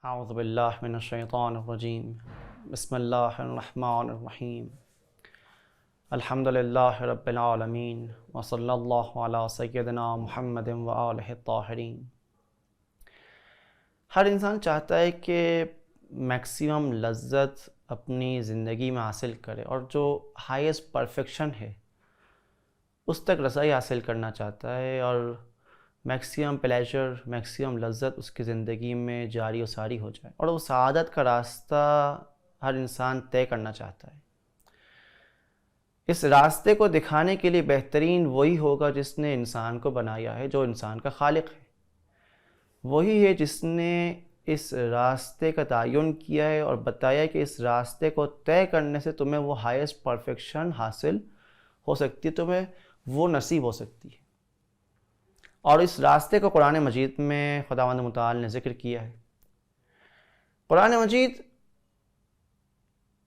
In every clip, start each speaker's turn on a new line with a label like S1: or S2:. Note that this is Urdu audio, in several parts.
S1: اعوذ باللہ من الشیطان الرجیم بسم اللہ الرحمن الرحیم الحمد للہ رب العالمین وصلی اللہ علی سیدنا محمد وآلہ الطاہرین۔ ہر انسان چاہتا ہے کہ میکسیمم لذت اپنی زندگی میں حاصل کرے اور جو ہائیسٹ پرفیکشن ہے اس تک رسائی حاصل کرنا چاہتا ہے اور میکسیمم پلیجر، میکسیمم لذت اس کی زندگی میں جاری و ساری ہو جائے، اور وہ سعادت کا راستہ ہر انسان طے کرنا چاہتا ہے۔ اس راستے کو دکھانے کے لیے بہترین وہی ہوگا جس نے انسان کو بنایا ہے، جو انسان کا خالق ہے۔ وہی ہے جس نے اس راستے کا تعین کیا ہے اور بتایا کہ اس راستے کو طے کرنے سے تمہیں وہ ہائیسٹ پرفیکشن حاصل ہو سکتی ہے، تمہیں وہ نصیب ہو سکتی ہے۔ اور اس راستے کو قرآن مجید میں خداوند متعال نے ذکر کیا ہے۔ قرآن مجید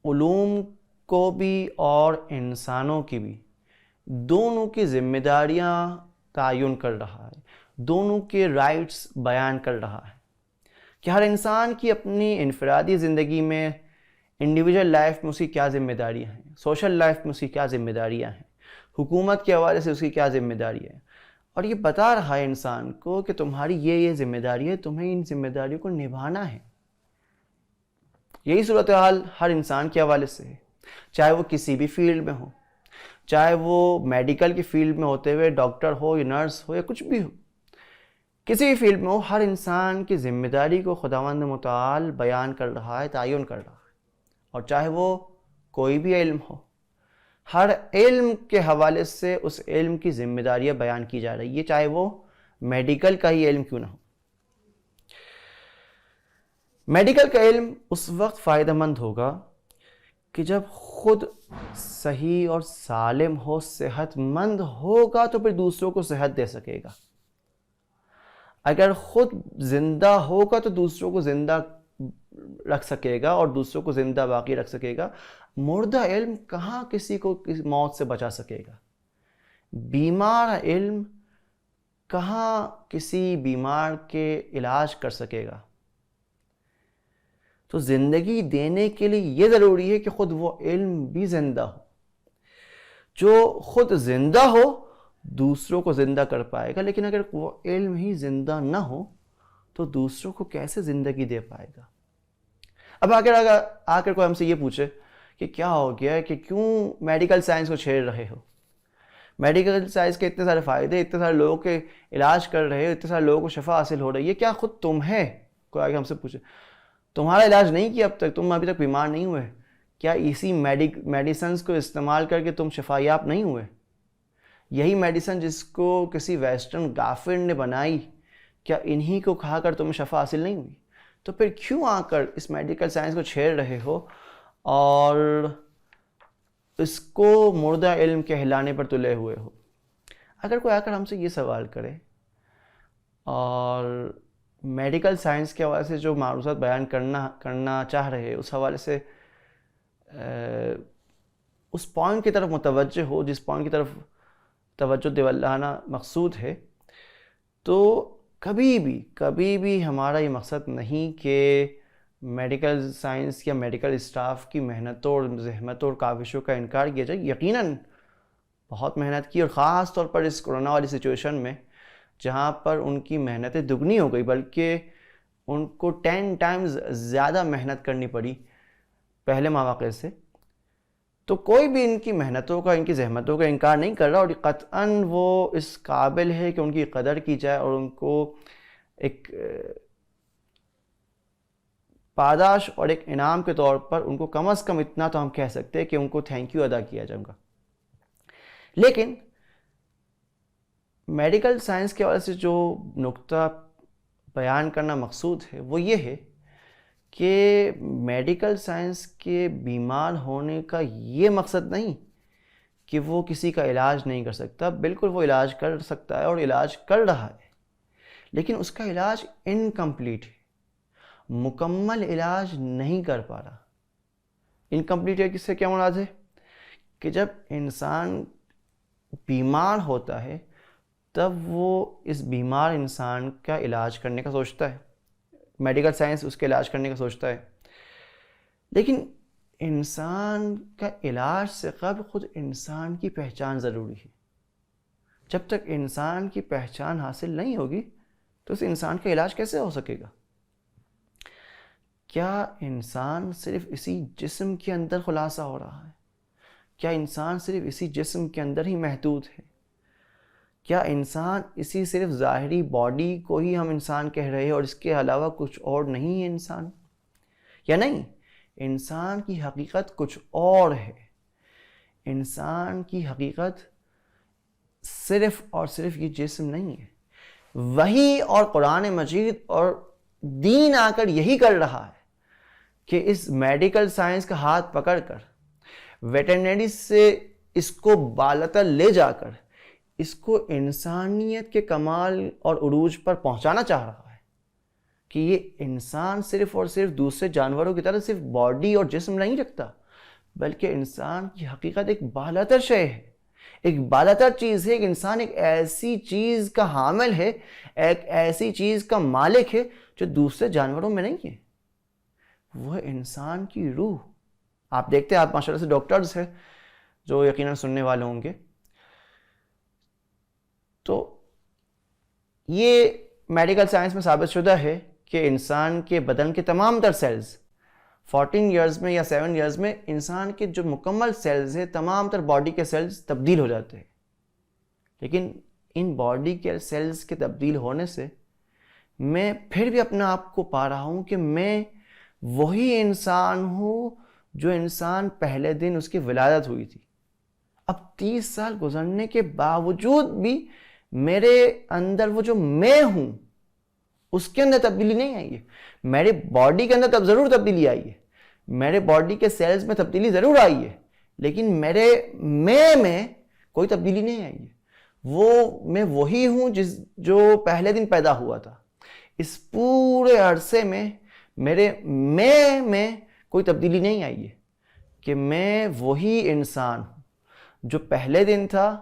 S1: علوم کو بھی اور انسانوں کی بھی دونوں کی ذمہ داریاں تعین کر رہا ہے، دونوں کے رائٹس بیان کر رہا ہے کہ ہر انسان کی اپنی انفرادی زندگی میں، انڈیویجول لائف میں اس کی کیا ذمہ داریاں ہیں، سوشل لائف میں اس کی کیا ذمہ داریاں ہیں، حکومت کے حوالے سے اس کی کیا ذمہ داریاں ہیں، اور یہ بتا رہا ہے انسان کو کہ تمہاری یہ ذمہ داری ہے، تمہیں ان ذمہ داریوں کو نبھانا ہے۔ یہی صورتحال ہر انسان کے حوالے سے ہے، چاہے وہ کسی بھی فیلڈ میں ہو، چاہے وہ میڈیکل کی فیلڈ میں ہوتے ہوئے ڈاکٹر ہو یا نرس ہو یا کچھ بھی ہو، کسی بھی فیلڈ میں ہو، ہر انسان کی ذمہ داری کو خداوند متعال بیان کر رہا ہے، تعین کر رہا ہے۔ اور چاہے وہ کوئی بھی علم ہو، ہر علم کے حوالے سے اس علم کی ذمہ داریاں بیان کی جا رہی ہے، چاہے وہ میڈیکل کا ہی علم کیوں نہ ہو۔ میڈیکل کا علم اس وقت فائدہ مند ہوگا کہ جب خود صحیح اور سالم ہو، صحت مند ہوگا تو پھر دوسروں کو صحت دے سکے گا۔ اگر خود زندہ ہوگا تو دوسروں کو زندہ رکھ سکے گا اور دوسروں کو زندہ باقی رکھ سکے گا۔ مردہ علم کہاں کسی کو موت سے بچا سکے گا؟ بیمار علم کہاں کسی بیمار کے علاج کر سکے گا؟ تو زندگی دینے کے لیے یہ ضروری ہے کہ خود وہ علم بھی زندہ ہو۔ جو خود زندہ ہو دوسروں کو زندہ کر پائے گا، لیکن اگر وہ علم ہی زندہ نہ ہو تو دوسروں کو کیسے زندگی دے پائے گا؟ اب آ کر کوئی ہم سے یہ پوچھے کہ کیا ہو گیا ہے کہ کیوں میڈیکل سائنس کو چھیڑ رہے ہو؟ میڈیکل سائنس کے اتنے سارے فائدے، اتنے سارے لوگوں کے علاج کر رہے ہو، اتنے سارے لوگوں کو شفا حاصل ہو رہی ہے، کیا خود تم ہے؟ کوئی آگے ہم سے پوچھے تمہارا علاج نہیں کیا اب تک، تم ابھی تک بیمار نہیں ہوئے، کیا اسی میڈیسنز کو استعمال کر کے تم شفا یاب نہیں ہوئے؟ یہی میڈیسن جس کو کسی ویسٹرن غافل نے بنائی، کیا انہی کو کھا کر تمہیں شفا حاصل نہیں ہوئی؟ تو پھر کیوں آ کر اس میڈیکل سائنس کو چھیڑ رہے ہو اور اس کو مردہ علم کہلانے پر تلے ہوئے ہو؟ اگر کوئی آ کر ہم سے یہ سوال کرے اور میڈیکل سائنس کے حوالے سے جو معروضات بیان کرنا چاہ رہے اس حوالے سے اس پوائنٹ کی طرف متوجہ ہو جس پوائنٹ کی طرف توجہ دلانا مقصود ہے، تو کبھی بھی ہمارا یہ مقصد نہیں کہ میڈیکل سائنس یا میڈیکل اسٹاف کی محنتوں اور زحمتوں اور کاوشوں کا انکار کیا جائے۔ یقیناً بہت محنت کی، اور خاص طور پر اس کرونا والی سچویشن میں جہاں پر ان کی محنتیں دگنی ہو گئی، بلکہ ان کو 10 ٹائمز زیادہ محنت کرنی پڑی پہلے مواقع سے، تو کوئی بھی ان کی محنتوں کا، ان کی زحمتوں کا انکار نہیں کر رہا، اور قطعاً وہ اس قابل ہے کہ ان کی قدر کی جائے اور ان کو ایک پاداش اور ایک انعام کے طور پر ان کو کم از کم اتنا تو ہم کہہ سکتے ہیں کہ ان کو تھینک یو ادا کیا جائے گا۔ لیکن میڈیکل سائنس کے حوالے سے جو نقطہ بیان کرنا مقصود ہے وہ یہ ہے کہ میڈیکل سائنس کے بیمار ہونے کا یہ مقصد نہیں کہ وہ کسی کا علاج نہیں کر سکتا، بالکل وہ علاج کر سکتا ہے اور علاج کر رہا ہے، لیکن اس کا علاج انکمپلیٹ ہے، مکمل علاج نہیں کر پا رہا۔ انکمپلیٹ ہے کس سے کیا مراد ہے؟ کہ جب انسان بیمار ہوتا ہے تب وہ اس بیمار انسان کا علاج کرنے کا سوچتا ہے، میڈیکل سائنس اس کے علاج کرنے کا سوچتا ہے، لیکن انسان کا علاج سے قبل خود انسان کی پہچان ضروری ہے. جب تک انسان کی پہچان حاصل نہیں ہوگی تو اس انسان کا علاج کیسے ہو سکے گا؟ کیا انسان صرف اسی جسم کے اندر خلاصہ ہو رہا ہے؟ کیا انسان صرف اسی جسم کے اندر ہی محدود ہے؟ کیا انسان اسی صرف ظاہری باڈی کو ہی ہم انسان کہہ رہے ہیں اور اس کے علاوہ کچھ اور نہیں ہے انسان؟ یا نہیں، انسان کی حقیقت کچھ اور ہے. انسان کی حقیقت صرف اور صرف یہ جسم نہیں ہے. وحی اور قرآن مجید اور دین آ کر یہی کر رہا ہے کہ اس میڈیکل سائنس کا ہاتھ پکڑ کر، ویٹرنری سے اس کو بالاتر لے جا کر اس کو انسانیت کے کمال اور عروج پر پہنچانا چاہ رہا ہے کہ یہ انسان صرف اور صرف دوسرے جانوروں کی طرح صرف باڈی اور جسم نہیں رکھتا، بلکہ انسان کی حقیقت ایک بالاتر شے ہے، ایک بالاتر چیز ہے. ایک انسان ایک ایسی چیز کا حامل ہے، ایک ایسی چیز کا مالک ہے جو دوسرے جانوروں میں نہیں ہے. وہ ہے انسان کی روح. آپ دیکھتے ہیں، آپ ماشاء اللہ سے ڈاکٹرز ہیں جو یقیناً سننے والے ہوں گے، تو یہ میڈیکل سائنس میں ثابت شدہ ہے کہ انسان کے بدن کے تمام تر سیلز 14 ایئرز میں یا 7 ایئرز میں انسان کے جو مکمل سیلز ہیں، تمام تر باڈی کے سیلز تبدیل ہو جاتے ہیں. لیکن ان باڈی کے سیلز کے تبدیل ہونے سے میں پھر بھی اپنا آپ کو پا رہا ہوں کہ میں وہی انسان ہوں جو انسان پہلے دن اس کی ولادت ہوئی تھی. اب 30 سال گزرنے کے باوجود بھی میرے اندر وہ جو میں ہوں اس کے اندر تبدیلی نہیں آئی ہے. میرے باڈی کے اندر ضرور تبدیلی آئی ہے، میرے باڈی کے سیلز میں تبدیلی ضرور آئی ہے، لیکن میرے میں کوئی تبدیلی نہیں آئی ہے. میں وہی ہوں جو پہلے دن پیدا ہوا تھا. اس پورے عرصے میں میرے میں کوئی تبدیلی نہیں آئی ہے کہ میں وہی انسان ہوں جو پہلے دن تھا،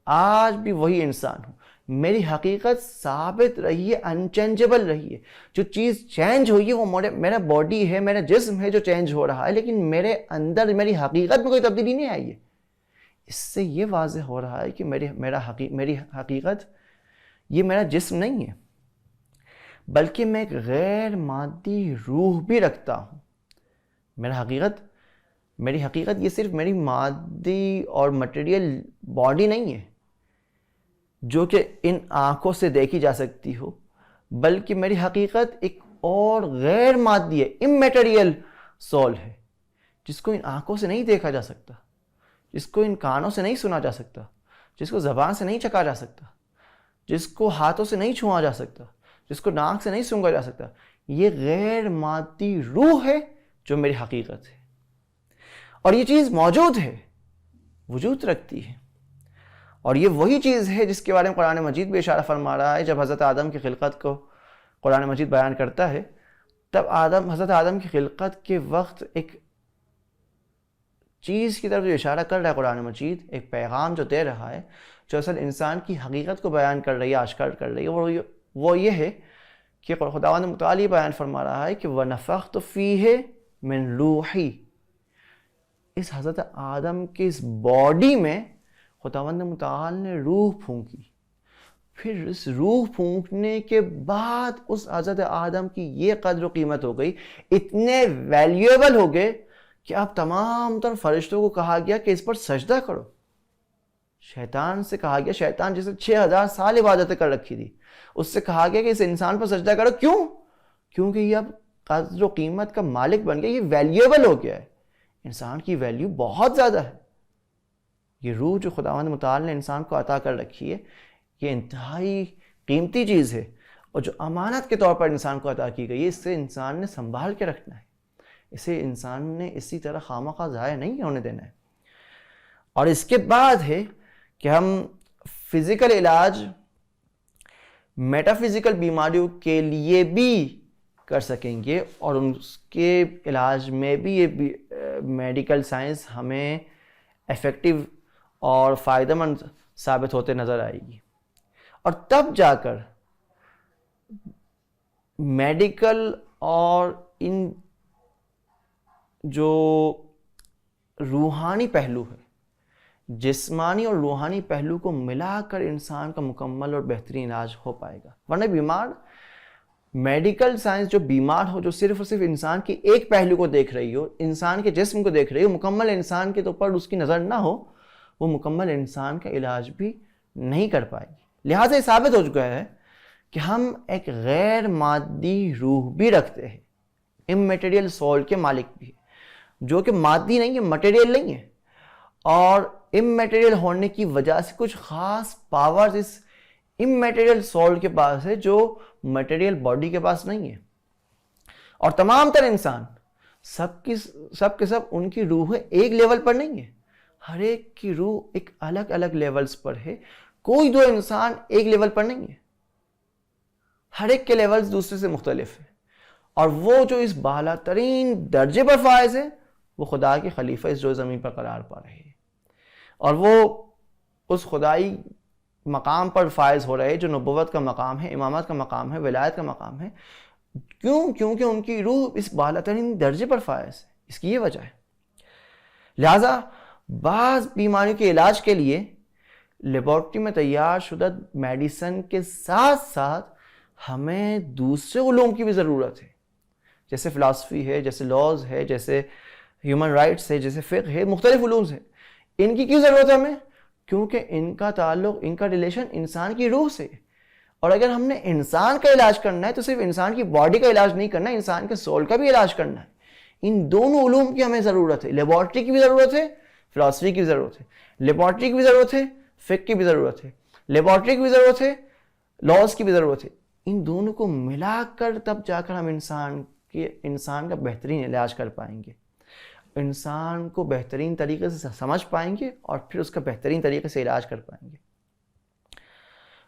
S1: آج بھی وہی انسان ہوں. میری حقیقت ثابت رہی ہے، انچینجبل رہی ہے. جو چیز چینج ہوئی ہے وہ میرا باڈی ہے، میرا جسم ہے جو چینج ہو رہا ہے، لیکن میرے اندر میری حقیقت میں کوئی تبدیلی نہیں آئی ہے. اس سے یہ واضح ہو رہا ہے کہ میری حقیقت یہ میرا جسم نہیں ہے، بلکہ میں ایک غیر مادی روح بھی رکھتا ہوں. میری حقیقت یہ صرف میری مادی اور مٹیریل باڈی نہیں ہے جو کہ ان آنکھوں سے دیکھی جا سکتی ہو، بلکہ میری حقیقت ایک اور غیر مادی ہے، امیٹیریل سول ہے، جس کو ان آنکھوں سے نہیں دیکھا جا سکتا، جس کو ان کانوں سے نہیں سنا جا سکتا، جس کو زبان سے نہیں چکھا جا سکتا، جس کو ہاتھوں سے نہیں چھوا جا سکتا، جس کو ناک سے نہیں سونگا جا سکتا. یہ غیر مادی روح ہے جو میری حقیقت ہے، اور یہ چیز موجود ہے، وجود رکھتی ہے. اور یہ وہی چیز ہے جس کے بارے میں قرآن مجید بھی اشارہ فرما رہا ہے. جب حضرت آدم کی خلقت کو قرآن مجید بیان کرتا ہے، تب حضرت آدم کی خلقت کے وقت ایک چیز کی طرف جو اشارہ کر رہا ہے قرآن مجید، ایک پیغام جو دے رہا ہے، جو اصل انسان کی حقیقت کو بیان کر رہی ہے، آشکار کر رہی ہے، وہ یہ ہے کہ خداوند متعالی بیان فرما رہا ہے کہ وَنَفَخْتُ فِيهِ مِن رُوحِي. اس حضرت آدم کی اس باڈی میں خداوند متعال نے روح پھونکی. پھر اس روح پھونکنے کے بعد اس حضرت آدم کی یہ قدر و قیمت ہو گئی، اتنے ویلیویبل ہو گئے کہ اب تمام تر فرشتوں کو کہا گیا کہ اس پر سجدہ کرو. شیطان سے کہا گیا، شیطان جسے 6000 سال عبادتیں کر رکھی تھی، اس سے کہا گیا کہ اس انسان پر سجدہ کرو. کیوں؟ کیونکہ یہ اب قدر و قیمت کا مالک بن گیا، یہ ویلیویبل ہو گیا ہے. انسان کی ویلیو بہت زیادہ ہے. یہ روح جو خداوند متعال نے انسان کو عطا کر رکھی ہے، یہ انتہائی قیمتی چیز ہے، اور جو امانت کے طور پر انسان کو عطا کی گئی ہے، اس سے انسان نے سنبھال کے رکھنا ہے، اسے انسان نے اسی طرح خواہ ضائع نہیں ہونے دینا ہے. اور اس کے بعد ہے کہ ہم فزیکل علاج میٹا فزیکل بیماریوں کے لیے بھی کر سکیں گے، اور اس کے علاج میں بھی یہ میڈیکل سائنس ہمیں ایفیکٹو اور فائدہ مند ثابت ہوتے نظر آئے گی. اور تب جا کر میڈیکل اور ان جو روحانی پہلو ہے، جسمانی اور روحانی پہلو کو ملا کر انسان کا مکمل اور بہترین علاج ہو پائے گا. ورنہ بیمار میڈیکل سائنس جو بیمار ہو، جو صرف اور صرف انسان کی ایک پہلو کو دیکھ رہی ہو، انسان کے جسم کو دیکھ رہی ہو، مکمل انسان کے اوپر اس کی نظر نہ ہو، وہ مکمل انسان کا علاج بھی نہیں کر پائے گی. لہٰذا یہ ثابت ہو چکا ہے کہ ہم ایک غیر مادی روح بھی رکھتے ہیں، اممیٹیریل سول کے مالک بھی ہے، جو کہ مادی نہیں ہے، مٹیریل نہیں ہے. اور اممیٹیریل ہونے کی وجہ سے کچھ خاص پاورز اس اممیٹیریل سول کے پاس ہے جو مٹیریل باڈی کے پاس نہیں ہے. اور تمام تر انسان سب کے سب ان کی روح ایک لیول پر نہیں ہے، ہر ایک کی روح ایک الگ الگ لیولز پر ہے. کوئی دو انسان ایک لیول پر نہیں ہے، ہر ایک کے لیولز دوسرے سے مختلف ہیں. اور وہ جو اس بالا ترین درجے پر فائز ہے وہ خدا کے خلیفہ اس جو زمین پر قرار پا رہے ہیں، اور وہ اس خدائی مقام پر فائز ہو رہے جو نبوت کا مقام ہے، امامت کا مقام ہے، ولایت کا مقام ہے. کیونکہ ان کی روح اس بالا ترین درجے پر فائز ہے. اس کی یہ وجہ ہے. لہذا بعض بیماریوں کے علاج کے لیے لیبارٹری میں تیار شدہ میڈیسن کے ساتھ ساتھ ہمیں دوسرے علوم کی بھی ضرورت ہے، جیسے فلسفی ہے، جیسے لاز ہے، جیسے ہیومن رائٹس ہے، جیسے فقہ ہے، مختلف علوم ہیں. ان کی کیوں ضرورت ہے ہمیں؟ کیونکہ ان کا تعلق، ان کا ریلیشن انسان کی روح سے. اور اگر ہم نے انسان کا علاج کرنا ہے تو صرف انسان کی باڈی کا علاج نہیں کرنا ہے، انسان کے سول کا بھی علاج کرنا ہے. ان دونوں علوم کی ہمیں ضرورت ہے. لیبارٹری کی بھی ضرورت ہے، فلسفی کی بھی ضرورت ہے. لیبارٹری کی بھی ضرورت ہے، فقہ کی بھی ضرورت ہے. لیبارٹری کی بھی ضرورت ہے، لاز کی بھی ضرورت ہے. ان دونوں کو ملا کر تب جا کر ہم انسان کا بہترین علاج کر پائیں گے، انسان کو بہترین طریقے سے سمجھ پائیں گے اور پھر اس کا بہترین طریقے سے علاج کر پائیں گے.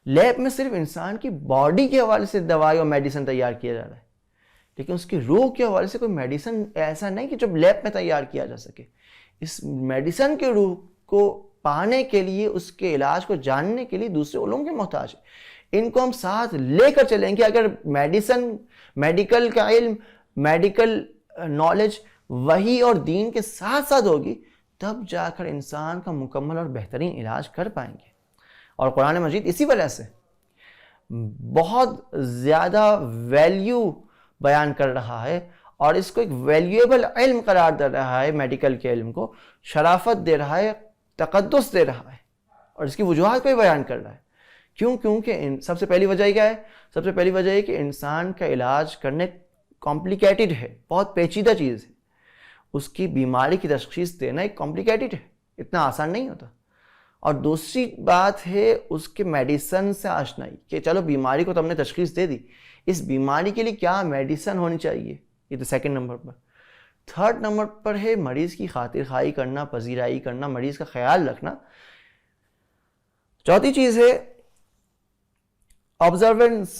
S1: لیب میں صرف انسان کی باڈی کے حوالے سے دوائی اور میڈیسن تیار کیا جا رہا ہے، لیکن اس کی روح کے حوالے سے کوئی میڈیسن ایسا نہیں کہ جب لیب میں تیار کیا جا سکے. اس میڈیسن کے روح کو پانے کے لیے، اس کے علاج کو جاننے کے لیے دوسرے علوم کے محتاج ہیں. ان کو ہم ساتھ لے کر چلیں گے. اگر میڈیکل کا علم، میڈیکل نالج وحی اور دین کے ساتھ ساتھ ہوگی، تب جا کر انسان کا مکمل اور بہترین علاج کر پائیں گے. اور قرآن مجید اسی وجہ سے بہت زیادہ ویلیو بیان کر رہا ہے اور اس کو ایک ویلیویبل علم قرار دے رہا ہے. میڈیکل کے علم کو شرافت دے رہا ہے، تقدس دے رہا ہے، اور اس کی وجوہات کو بھی بیان کر رہا ہے. کیونکہ سب سے پہلی وجہ کیا ہے؟ سب سے پہلی وجہ ہے کہ انسان کا علاج کرنے کمپلیکیٹڈ ہے، بہت پیچیدہ چیز ہے. اس کی بیماری کی تشخیص دینا ایک کمپلیکیٹڈ ہے، اتنا آسان نہیں ہوتا. اور دوسری بات ہے اس کے میڈیسن سے آشنائی، کہ چلو بیماری کو تو ہم نے تشخیص دے دی، اس بیماری کے لیے کیا میڈیسن ہونی چاہیے، یہ تو سیکنڈ نمبر پر. تھرڈ نمبر پر ہے مریض کی خاطر خواہی کرنا، پذیرائی کرنا، مریض کا خیال رکھنا. چوتھی چیز ہے observance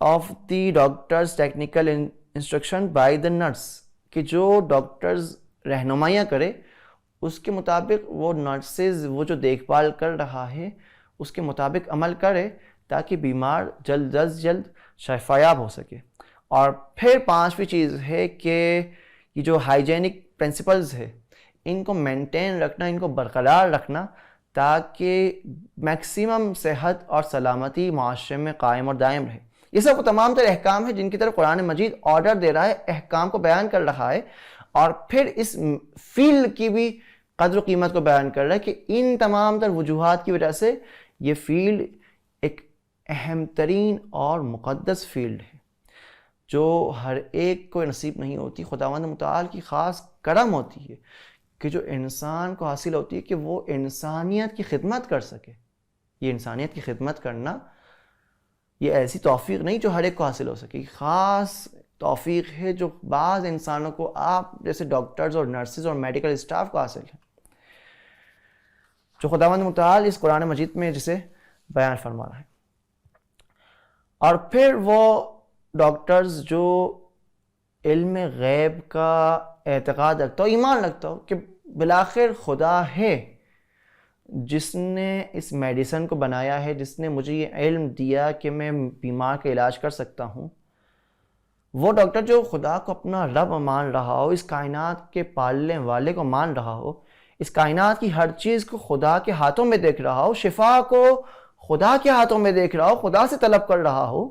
S1: of the doctor's technical instruction by the nurse، کہ جو ڈاکٹرز رہنمائیاں کرے اس کے مطابق وہ نرسز، وہ جو دیکھ بھال کر رہا ہے اس کے مطابق عمل کرے تاکہ بیمار جلد از جلد شفایاب ہو سکے. اور پھر پانچویں چیز ہے کہ یہ جو ہائیجینک پرنسپلز ہے ان کو مینٹین رکھنا، ان کو برقرار رکھنا، تاکہ میکسیمم صحت اور سلامتی معاشرے میں قائم اور دائم رہے. یہ سب وہ تمام تر احکام ہیں جن کی طرف قرآن مجید آرڈر دے رہا ہے، احکام کو بیان کر رہا ہے، اور پھر اس فیلڈ کی بھی قدر و قیمت کو بیان کر رہا ہے کہ ان تمام تر وجوہات کی وجہ سے یہ فیلڈ ایک اہم ترین اور مقدس فیلڈ ہے جو ہر ایک کو نصیب نہیں ہوتی. خداوند متعال کی خاص کرم ہوتی ہے کہ جو انسان کو حاصل ہوتی ہے کہ وہ انسانیت کی خدمت کر سکے. یہ انسانیت کی خدمت کرنا یہ ایسی توفیق نہیں جو ہر ایک کو حاصل ہو سکے، خاص توفیق ہے جو بعض انسانوں کو، آپ جیسے ڈاکٹرز اور نرسز اور میڈیکل اسٹاف کو حاصل ہے، جو خداوند متعال اس قرآن مجید میں جسے بیان فرما رہا ہے. اور پھر وہ ڈاکٹرز جو علم غیب کا اعتقاد رکھتا ہو، ایمان رکھتا ہو کہ بالآخر خدا ہے جس نے اس میڈیسن کو بنایا ہے، جس نے مجھے یہ علم دیا کہ میں بیمار کا علاج کر سکتا ہوں، وہ ڈاکٹر جو خدا کو اپنا رب مان رہا ہو، اس کائنات کے پالنے والے کو مان رہا ہو، اس کائنات کی ہر چیز کو خدا کے ہاتھوں میں دیکھ رہا ہو، شفا کو خدا کے ہاتھوں میں دیکھ رہا ہو، خدا سے طلب کر رہا ہو،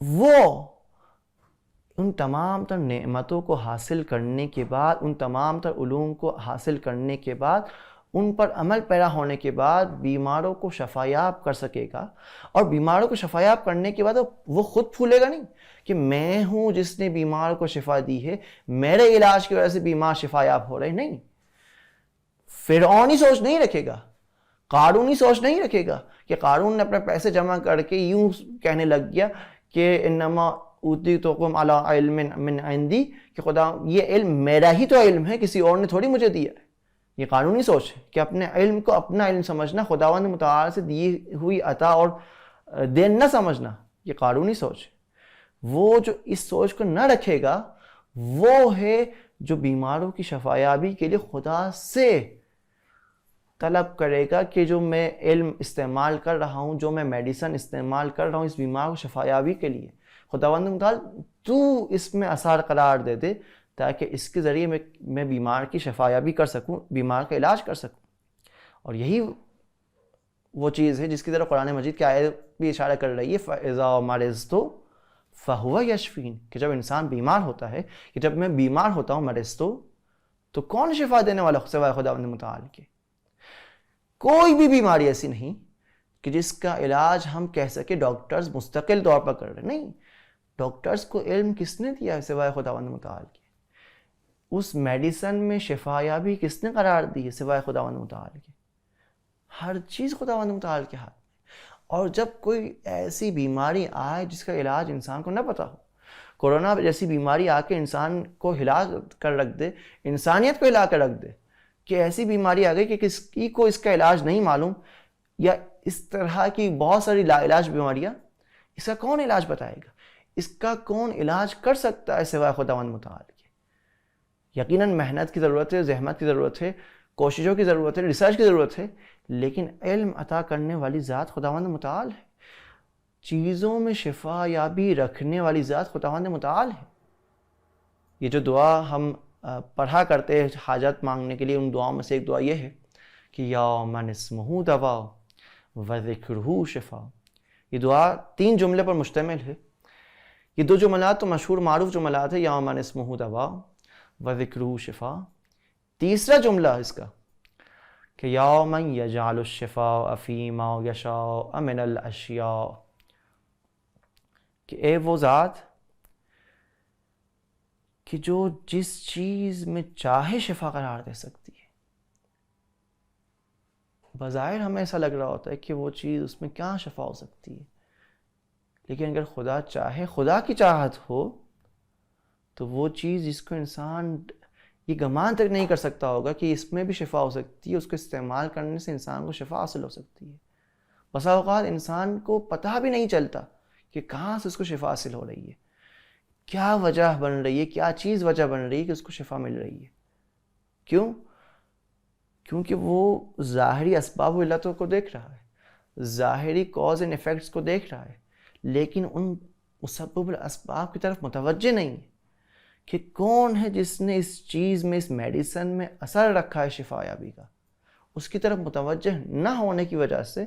S1: وہ ان تمام تر نعمتوں کو حاصل کرنے کے بعد، ان تمام تر علوم کو حاصل کرنے کے بعد، ان پر عمل پیرا ہونے کے بعد بیماروں کو شفایاب کر سکے گا. اور بیماروں کو شفایاب کرنے کے بعد وہ خود پھولے گا نہیں کہ میں ہوں جس نے بیمار کو شفا دی ہے، میرے علاج کی وجہ سے بیمار شفایاب ہو رہے. نہیں، فرعونی سوچ نہیں رکھے گا، قارونی سوچ نہیں رکھے گا کہ قارون نے اپنے پیسے جمع کر کے یوں کہنے لگ گیا کہ انما اوتیتکم علی علم من عندی، کہ خدا یہ علم میرا ہی تو علم ہے، کسی اور نے تھوڑی مجھے دیا ہے. یہ قانونی سوچ ہے کہ اپنے علم کو اپنا علم سمجھنا، خداوند متعال سے دی ہوئی عطا اور دین نہ سمجھنا، یہ قانونی سوچ ہے. وہ جو اس سوچ کو نہ رکھے گا وہ ہے جو بیماروں کی شفایابی کے لیے خدا سے طلب کرے گا کہ جو میں علم استعمال کر رہا ہوں، جو میں میڈیسن استعمال کر رہا ہوں اس بیمار کو شفایابی کے لیے، خداوند متعال تو اس میں اثر قرار دے دے تاکہ اس کے ذریعے میں بیمار کی شفایابی کر سکوں، بیمار کا علاج کر سکوں. اور یہی وہ چیز ہے جس کی طرف قرآن مجید کی آیت بھی اشارہ کر رہی ہے، فَإِذَا مَرِضْتُ فَهُوَ يَشْفِينِ، کہ جب انسان بیمار ہوتا ہے، کہ جب میں بیمار ہوتا ہوں مرضتو، تو کون شفا دینے والا سوائے خداوند متعال کے؟ کوئی بھی بیماری ایسی نہیں کہ جس کا علاج ہم کہہ سکے ڈاکٹرز مستقل طور پر کر رہے. نہیں، ڈاکٹرز کو علم کس نے دیا ہے سوائے خداوند متعال کے؟ اس میڈیسن میں شفایابی کس نے قرار دی ہے سوائے خداوند متعال کے؟ ہر چیز خداوند متعال کے ہاتھ میں. اور جب کوئی ایسی بیماری آئے جس کا علاج انسان کو نہ پتا ہو، کورونا جیسی بیماری آ کے انسان کو ہلا کر رکھ دے، انسانیت کو ہلا کر رکھ دے، کہ ایسی بیماری آ گئی کہ کسی کو اس کا علاج نہیں معلوم، یا اس طرح کی بہت ساری لا علاج بیماریاں، اس کا کون علاج بتائے گا؟ اس کا کون علاج کر سکتا ہے سوائے خداوند متعال کے؟ یقیناً محنت کی ضرورت ہے، زحمت کی ضرورت ہے، کوششوں کی ضرورت ہے، ریسرچ کی ضرورت ہے، لیکن علم عطا کرنے والی ذات خداوند متعال ہے. چیزوں میں شفا یابی رکھنے والی ذات خداوند متعال ہے. یہ جو دعا ہم پڑھا کرتے ہیں حاجت مانگنے کے لیے، ان دعاؤں میں سے ایک دعا یہ ہے کہ یا من اسمہ دوا وذکرہ شفا. یہ دعا 3 جملے پر مشتمل ہے. یہ 2 جملات تو مشہور معروف جملات ہیں، یا من اسمہ دوا وذکرہ شفا. تیسرا جملہ اس کا کہ یا من یجعل الشفاء فیما یشاء من الاشیاء، کہ اے وہ ذات کہ جو جس چیز میں چاہے شفا قرار دے سکتی ہے. بظاہر ہمیں ایسا لگ رہا ہوتا ہے کہ وہ چیز اس میں کیا شفا ہو سکتی ہے، لیکن اگر خدا چاہے، خدا کی چاہت ہو، تو وہ چیز جس کو انسان یہ گمان تک نہیں کر سکتا ہوگا کہ اس میں بھی شفا ہو سکتی ہے، اس کو استعمال کرنے سے انسان کو شفا حاصل ہو سکتی ہے. بسا اوقات انسان کو پتہ بھی نہیں چلتا کہ کہاں سے اس کو شفا حاصل ہو رہی ہے، کیا وجہ بن رہی ہے، کیا چیز وجہ بن رہی ہے کہ اس کو شفا مل رہی ہے. کیوں؟ کیونکہ وہ ظاہری اسباب و علتوں کو دیکھ رہا ہے، ظاہری کاز اینڈ ایفیکٹس کو دیکھ رہا ہے، لیکن ان مسبب الاسباب کی طرف متوجہ نہیں ہے کہ کون ہے جس نے اس چیز میں، اس میڈیسن میں اثر رکھا ہے شفا یابی کا. اس کی طرف متوجہ نہ ہونے کی وجہ سے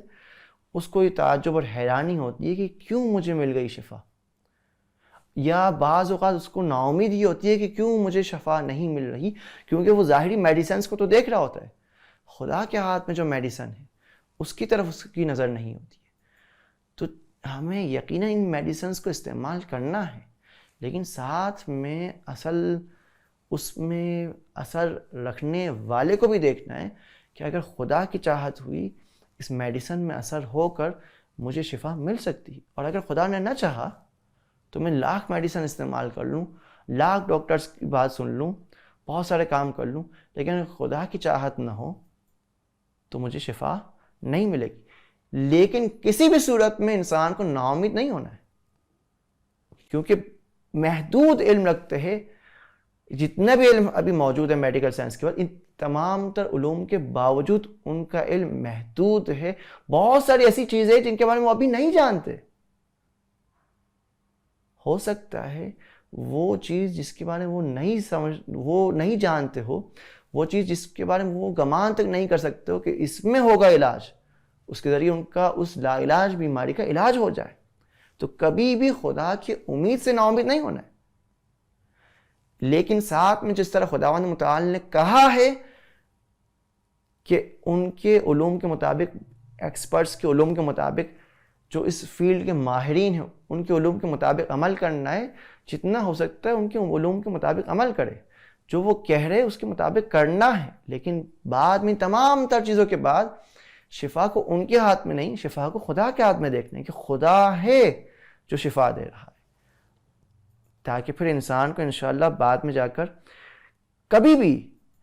S1: اس کو یہ تعجب اور حیرانی ہوتی ہے کہ کیوں مجھے مل گئی شفا، یا بعض اوقات اس کو نا امیدی ہوتی ہے کہ کیوں مجھے شفا نہیں مل رہی، کیونکہ وہ ظاہری میڈیسنز کو تو دیکھ رہا ہوتا ہے، خدا کے ہاتھ میں جو میڈیسن ہے اس کی طرف اس کی نظر نہیں ہوتی ہے. تو ہمیں یقیناً ان میڈیسنز کو استعمال کرنا ہے، لیکن ساتھ میں اس میں اثر رکھنے والے کو بھی دیکھنا ہے کہ اگر خدا کی چاہت ہوئی اس میڈیسن میں اثر ہو کر مجھے شفا مل سکتی ہے، اور اگر خدا نے نہ چاہا تو میں لاکھ میڈیسن استعمال کر لوں، لاکھ ڈاکٹرز کی بات سن لوں، بہت سارے کام کر لوں، لیکن اگر خدا کی چاہت نہ ہو تو مجھے شفا نہیں ملے گی. لیکن کسی بھی صورت میں انسان کو نا امید نہیں ہونا ہے، کیونکہ محدود علم رکھتے ہیں. جتنا بھی علم ابھی موجود ہے میڈیکل سائنس کے بعد، ان تمام تر علوم کے باوجود ان کا علم محدود ہے. بہت ساری ایسی چیزیں جن کے بارے میں وہ ابھی نہیں جانتے. ہو سکتا ہے وہ چیز جس کے بارے میں وہ نہیں جانتے ہو، وہ چیز جس کے بارے میں وہ گمان تک نہیں کر سکتے ہو کہ اس میں ہوگا علاج، اس کے ذریعے ان کا اس لا علاج بیماری کا علاج ہو جائے. تو کبھی بھی خدا کی امید سے نا امید نہیں ہونا ہے. لیکن ساتھ میں جس طرح خداوند متعال نے کہا ہے کہ ان کے علوم کے مطابق، ایکسپرٹس کے علوم کے مطابق، جو اس فیلڈ کے ماہرین ہیں ان کے علوم کے مطابق عمل کرنا ہے، جتنا ہو سکتا ہے ان کے علوم کے مطابق عمل کرے، جو وہ کہہ رہے اس کے مطابق کرنا ہے. لیکن بعد میں تمام تر چیزوں کے بعد شفا کو ان کے ہاتھ میں نہیں، شفا کو خدا کے ہاتھ میں دیکھنا ہے کہ خدا ہے جو شفا دے رہا ہے، تاکہ پھر انسان کو انشاءاللہ بعد میں جا کر کبھی بھی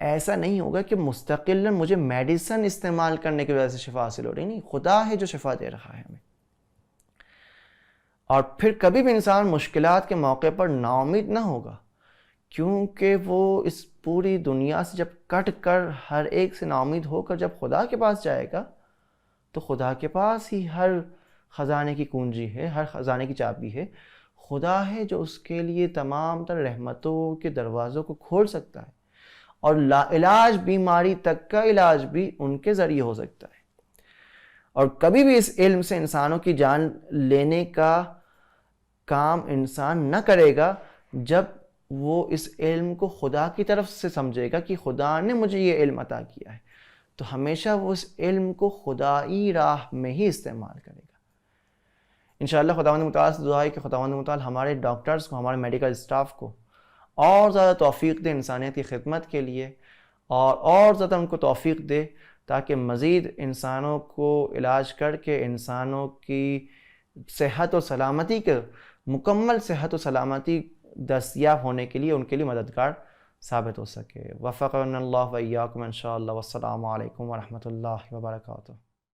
S1: ایسا نہیں ہوگا کہ مستقلاً مجھے میڈیسن استعمال کرنے کی وجہ سے شفا حاصل ہو رہی. نہیں، خدا ہے جو شفا دے رہا ہے ہمیں. اور پھر کبھی بھی انسان مشکلات کے موقع پر نا امید نہ ہوگا، کیونکہ وہ اس پوری دنیا سے جب کٹ کر ہر ایک سے نا امید ہو کر جب خدا کے پاس جائے گا تو خدا کے پاس ہی ہر خزانے کی کنجی ہے، ہر خزانے کی چابی ہے. خدا ہے جو اس کے لیے تمام تر رحمتوں کے دروازوں کو کھول سکتا ہے، اور لا علاج بیماری تک کا علاج بھی ان کے ذریعے ہو سکتا ہے. اور کبھی بھی اس علم سے انسانوں کی جان لینے کا کام انسان نہ کرے گا جب وہ اس علم کو خدا کی طرف سے سمجھے گا کہ خدا نے مجھے یہ علم عطا کیا ہے. تو ہمیشہ وہ اس علم کو خدائی راہ میں ہی استعمال کرے گا. انشاءاللہ خداوند متعال سے دعا ہے کہ خداوند متعال ہمارے ڈاکٹرز کو، ہمارے میڈیکل اسٹاف کو اور زیادہ توفیق دے انسانیت کی خدمت کے لیے، اور زیادہ ان کو توفیق دے تاکہ مزید انسانوں کو علاج کر کے انسانوں کی صحت و سلامتی کے، مکمل صحت و سلامتی دستیاب ہونے کے لیے ان کے لیے مددگار ثابت ہو سکے. وفقنا اللہ و ایاکم انشاءاللہ. والسلام علیکم ورحمۃ اللہ وبرکاتہ.